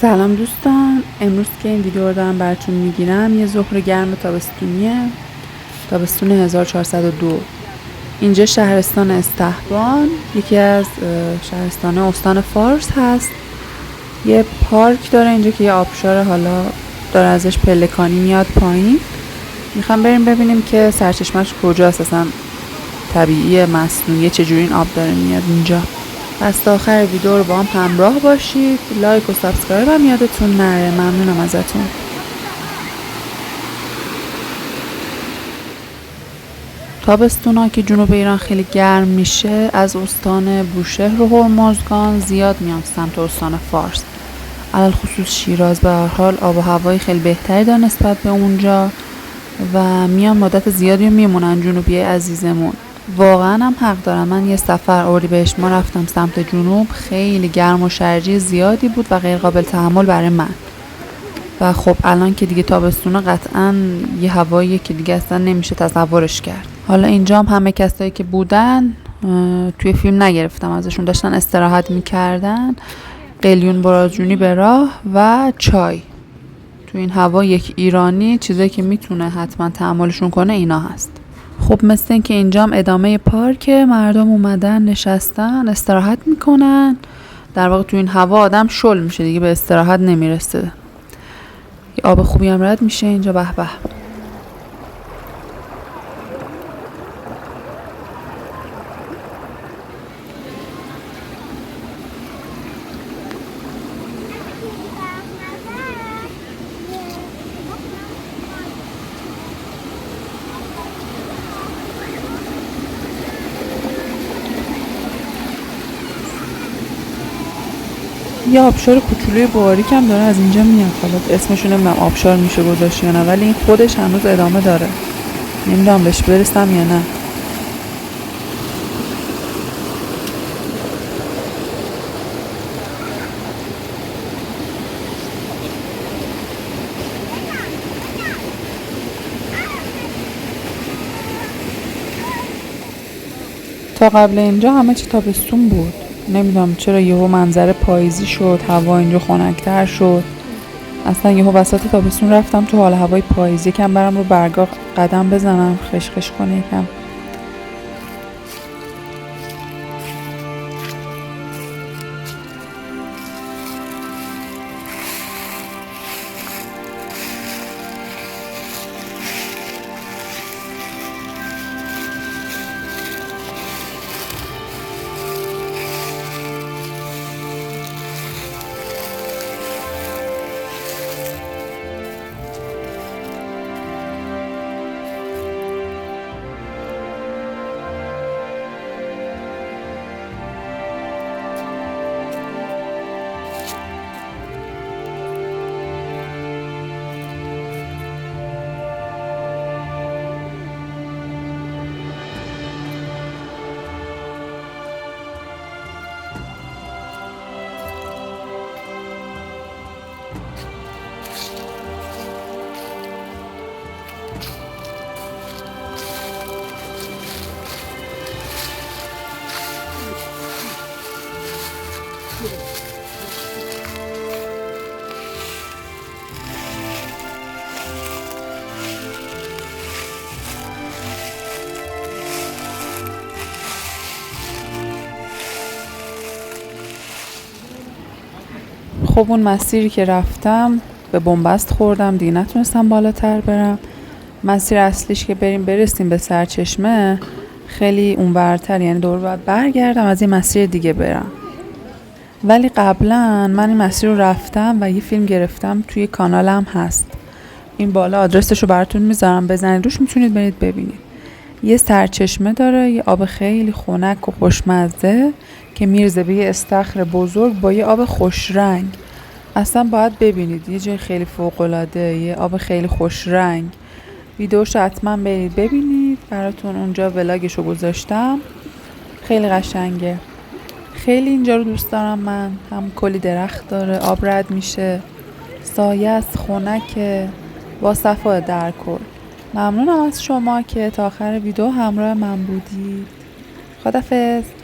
سلام دوستان، امروز که این ویدیو رو دارم براتون میگیرم یه ظهر گرم تابستونیه، تابستون 1402. اینجا شهرستان استحبان، یکی از شهرستان استان فارس هست. یه پارک داره اینجا که یه آبشار حالا داره ازش پلکانی میاد پایین. میخوام بریم ببینیم که سرچشمش کجاست، اصلا طبیعی مصنوعی چجوری این آب داره میاد اینجا. پس تا آخر ویدیو رو با هم همراه باشید. لایک و سابسکرایب هم یادتون نره، ممنونم ازتون. تابستونا که جنوب ایران خیلی گرم میشه، از استان بوشهر و هرمزگان زیاد میان سمت استان فارس، علل خصوص شیراز. به هر حال آب و هوای خیلی بهتری داره نسبت به اونجا و میان مدت زیادی میمونن جنوبی عزیزمون. واقعا هم حق دارم. من یه سفر اردیبهشت ما رفتم سمت جنوب، خیلی گرم و شرجی زیادی بود و غیر قابل تحمل برای من. و خب الان که دیگه تابستونه، قطعا یه هوایی که دیگه اصلا نمیشه تصورش کرد. حالا اینجا هم همه کسایی که بودن توی فیلم نگرفتم ازشون، داشتن استراحت میکردن، قلیون برازجونی به راه و چای. تو این هوا یک ایرانی چیزایی که میتونه حتما تحملشون کنه اینا هست. خب مثل این که اینجا هم ادامه پارک، مردم اومدن نشستن استراحت میکنن. در واقع تو این هوا آدم شل میشه دیگه، به استراحت نمیرسه. یه آب خوبی هم رد میشه اینجا. به به. یه آبشار کوچولوی باریک هم داره از اینجا میاد. حالا اسمشو نمیدونم آبشار میشه گذاشت یا نه، ولی این خودش هنوز ادامه داره. نمیدونم بهش برسم یا نه. تا قبل اینجا همه چی تابستون بود. نمیدونم چرا یهو منظره پاییزی شد، هوا اینجا خنک‌تر شد. اصلا یهو وسط تابستون رفتم تو حال هوای پاییزی. یکم برم رو برگا قدم بزنم، خشخش کنه یکم. خب اون مسیری که رفتم به بنبست خوردم دیگه، نتونستم بالاتر برم. مسیر اصلیش که برسیم به سرچشمه خیلی اونورتر، یعنی دور باید برگردم از این مسیر دیگه برم. ولی قبلا من این مسیر رو رفتم و یه فیلم گرفتم، توی کانالم هست. این بالا آدرسش رو براتون میذارم، بزنید روش میتونید برید ببینید. یه سرچشمه داره، یه آب خیلی خنک و خوشمزه که میرزه به یه استخر بزرگ با یه آب خوش رنگ. اصلا باید ببینید، یه جای خیلی فوق‌العاده، یه آب خیلی خوش رنگ. ویدیوش حتما برید ببینید، براتون اونجا ولاگشو گذاشتم، خیلی قشنگه. خیلی اینجا رو دوست دارم من. هم کلی درخت داره، آب رد میشه، سایه است، خنکه، با صفا در کل. ممنونم از شما که تا آخر ویدیو همراه من بودید. خداحافظ.